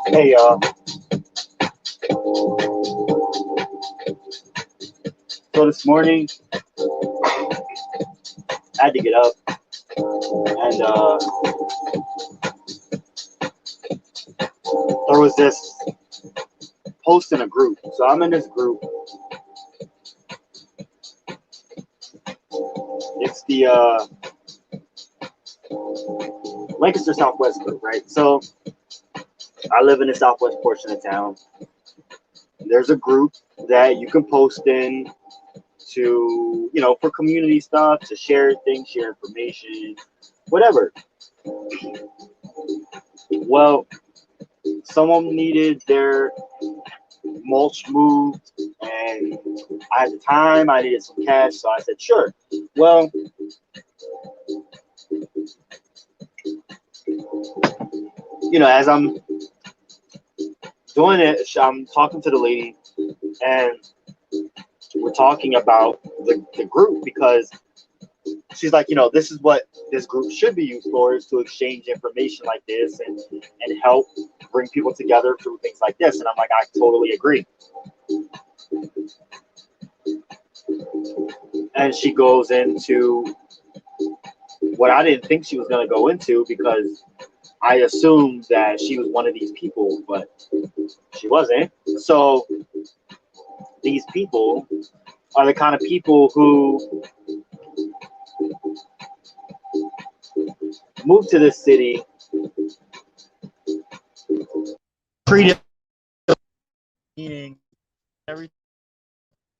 Hey y'all. So this morning I had to get up and there was this post in a group. So I'm in this group. It's the Lancaster Southwest group, right? So I live in the southwest portion of town. There's a group that you can post in to, for community stuff, to share things, share information, whatever. Well, someone needed their mulch moved, and I had the time, I needed some cash, so I said, sure. Well, as I'm doing it, I'm talking to the lady, and we're talking about the group, because she's like, this is what this group should be used for, is to exchange information like this and help bring people together through things like this. And I'm like, I totally agree. And she goes into what I didn't think she was going to go into, because I assumed that she was one of these people, but she wasn't. So these people are the kind of people who moved to this city, treated meaning everything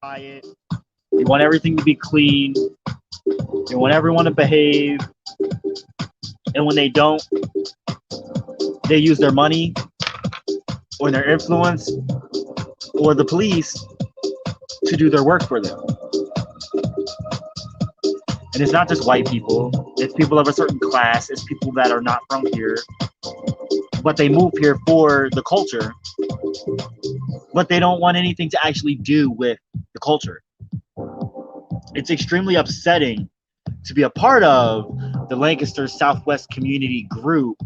quiet. They want everything to be clean. They want everyone to behave. And when they don't, they use their money or their influence or the police to do their work for them. And it's not just white people. It's people of a certain class. It's people that are not from here, but they move here for the culture, but they don't want anything to actually do with the culture. It's extremely upsetting to be a part of the Lancaster Southwest community group,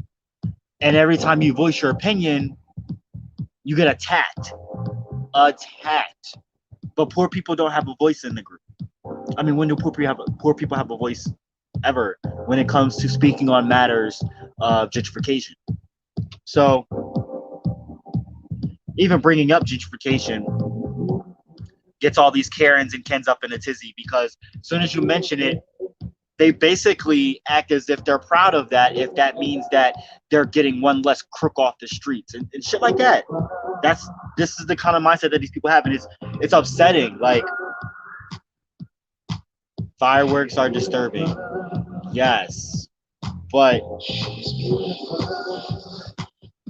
and every time you voice your opinion, you get attacked. But poor people don't have a voice in the group. I mean, when do poor people have a voice ever when it comes to speaking on matters of gentrification? So even bringing up gentrification gets all these Karens and Kens up in a tizzy, because as soon as you mention it, they basically act as if they're proud of that, if that means that they're getting one less crook off the streets and shit like that. This is the kind of mindset that these people have, and it's upsetting. Like, fireworks are disturbing, yes, but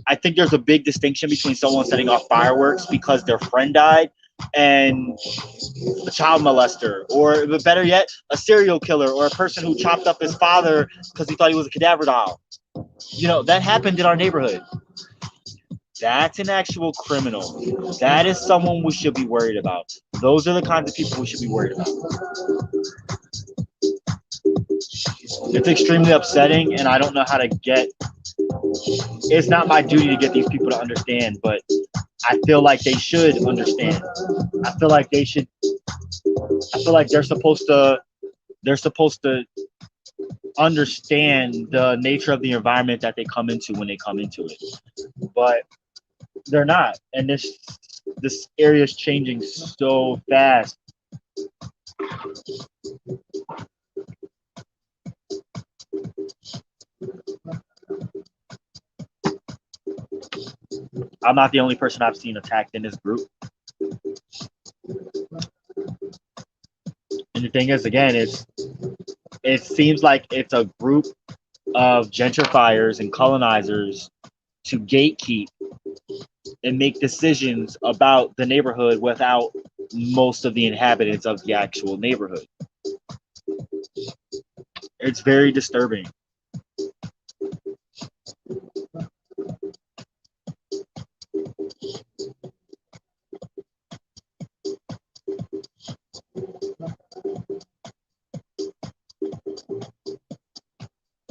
I think there's a big distinction between someone setting off fireworks because their friend died and a child molester, or better yet, a serial killer, or a person who chopped up his father because he thought he was a cadaver doll. That happened in our neighborhood. That's an actual criminal. That is someone we should be worried about. Those are the kinds of people we should be worried about. It's extremely upsetting, and I don't know how to get. It's not my duty to get these people to understand, but I feel like they should understand. I feel like they should. I feel like they're supposed to understand the nature of the environment that they come into when they come into it, but they're not. And this area is changing so fast. I'm not the only person I've seen attacked in this group. And the thing is, again, it seems like it's a group of gentrifiers and colonizers to gatekeep and make decisions about the neighborhood without most of the inhabitants of the actual neighborhood. It's very disturbing.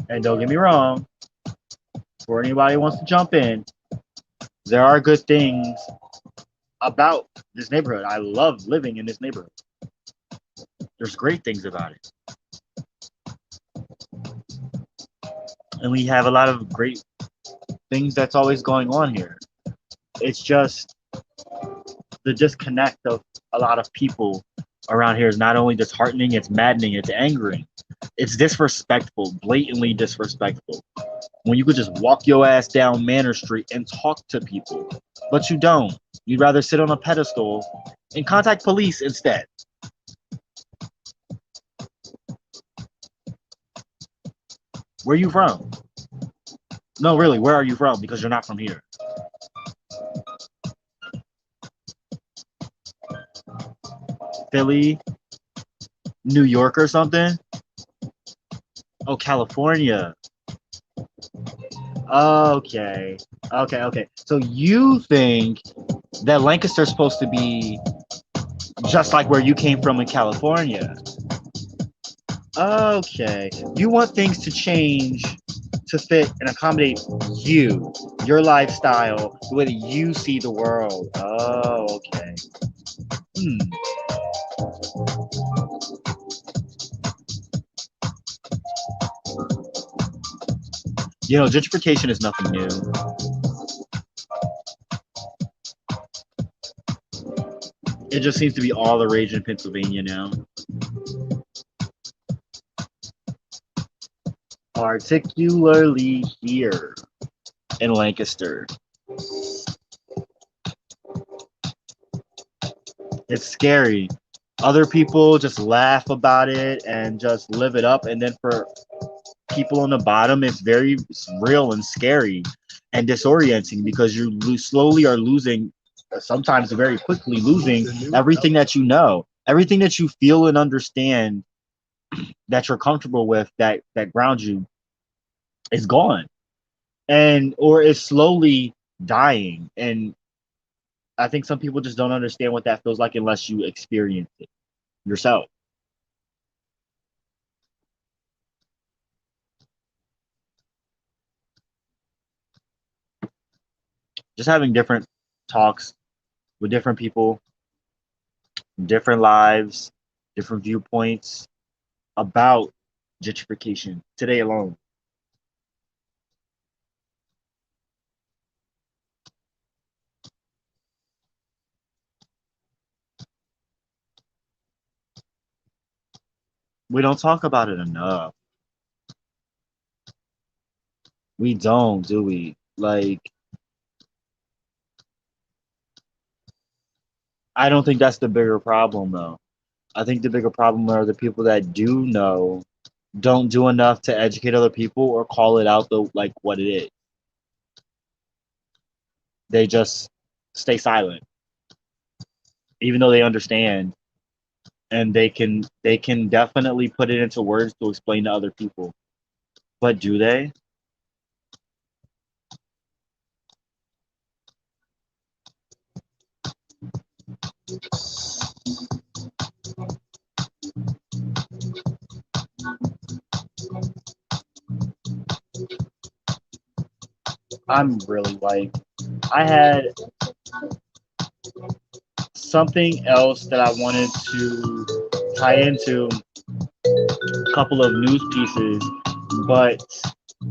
And don't get me wrong, for anybody who wants to jump in, there are good things about this neighborhood. I love living in this neighborhood. There's great things about it. And we have a lot of great things that's always going on here. It's just the disconnect of a lot of people around here is not only disheartening, it's maddening, it's angering. It's disrespectful, blatantly disrespectful. When you could just walk your ass down Manor Street and talk to people, but you don't. You'd rather sit on a pedestal and contact police instead. Where are you from? No, really, where are you from? Because you're not from here. Philly, New York or something? Oh, California. Okay. Okay. So you think that Lancaster's supposed to be just like where you came from in California? Okay. You want things to change to fit and accommodate you, your lifestyle, the way that you see the world. Oh, okay. You know, gentrification is nothing new. It just seems to be all the rage in Pennsylvania now. Particularly here in Lancaster. It's scary. Other people just laugh about it and just live it up. And then for people on the bottom, it's very real and scary and disorienting because you slowly are losing, sometimes very quickly losing everything that you know, everything that you feel and understand that you're comfortable with, that grounds you, is gone, and or is slowly dying. And I think some people just don't understand what that feels like unless you experience it yourself. Just having different talks with different people, different lives, different viewpoints about gentrification today alone. We don't talk about it enough. We don't, do we? Like, I don't think that's the bigger problem, though. I think the bigger problem are the people that do know don't do enough to educate other people or call it out the like what it is. They just stay silent, even though they understand, and they can definitely put it into words to explain to other people. But do they? I'm really like, I had something else that I wanted to tie into a couple of news pieces, but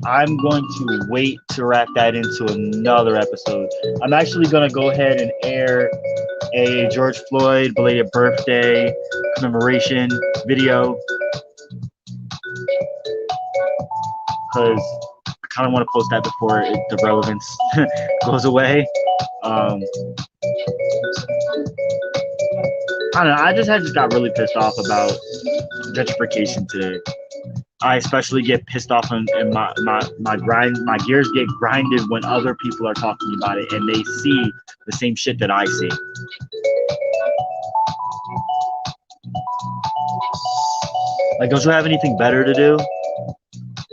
I'm going to wait to wrap that into another episode. I'm actually going to go ahead and air a George Floyd belated birthday commemoration video because I kind of want to post that before the relevance goes away. I don't know. I just got really pissed off about gentrification today. I especially get pissed off and my gears get grinded when other people are talking about it and they see the same shit that I see. Like, don't you have anything better to do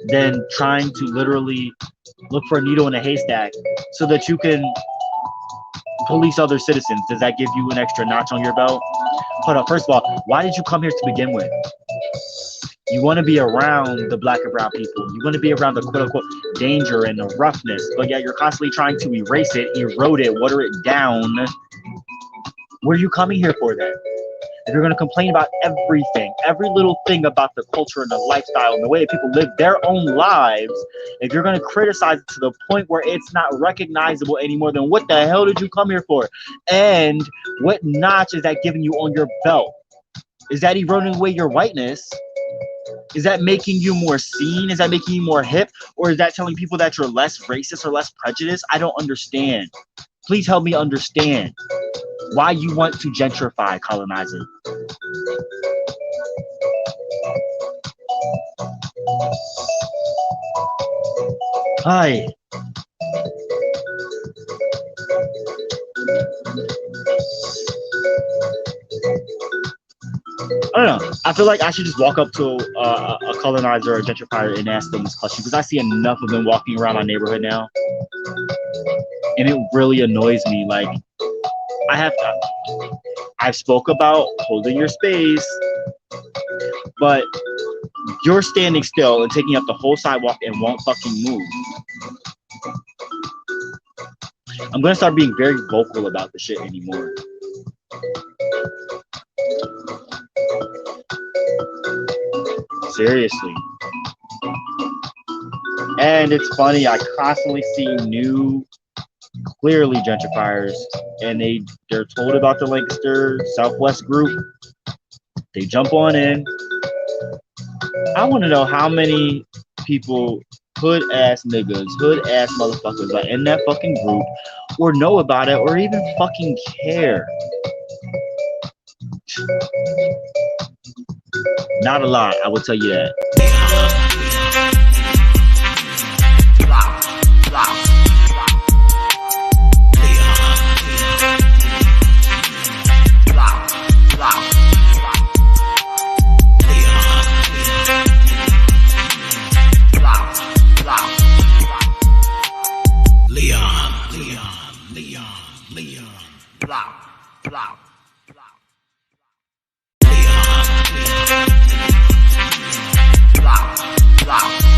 than trying to literally look for a needle in a haystack so that you can police other citizens? Does that give you an extra notch on your belt? Hold on, first of all, why did you come here to begin with? You want to be around the black and brown people. You want to be around the quote-unquote danger and the roughness, but yet you're constantly trying to erase it, erode it, water it down. What are you coming here for then? If you're going to complain about everything, every little thing about the culture and the lifestyle and the way that people live their own lives, if you're going to criticize it to the point where it's not recognizable anymore, then what the hell did you come here for? And what notch is that giving you on your belt? Is that eroding away your whiteness? Is that making you more seen? Is that making you more hip? Or is that telling people that you're less racist or less prejudiced? I don't understand. Please help me understand why you want to gentrify, colonizer. Hi. I don't know. I feel like I should just walk up to a colonizer or a gentrifier and ask them this question, because I see enough of them walking around my neighborhood now, and it really annoys me. Like, I've spoke about holding your space, but you're standing still and taking up the whole sidewalk and won't fucking move. I'm gonna start being very vocal about the shit anymore. Seriously. And it's funny, I constantly see new, clearly gentrifiers, and they're told about the Lancaster Southwest group. They jump on in. I want to know how many people, hood-ass niggas, hood-ass motherfuckers, are in that fucking group, or know about it, or even fucking care. Not a lot, I will tell you that. Wow.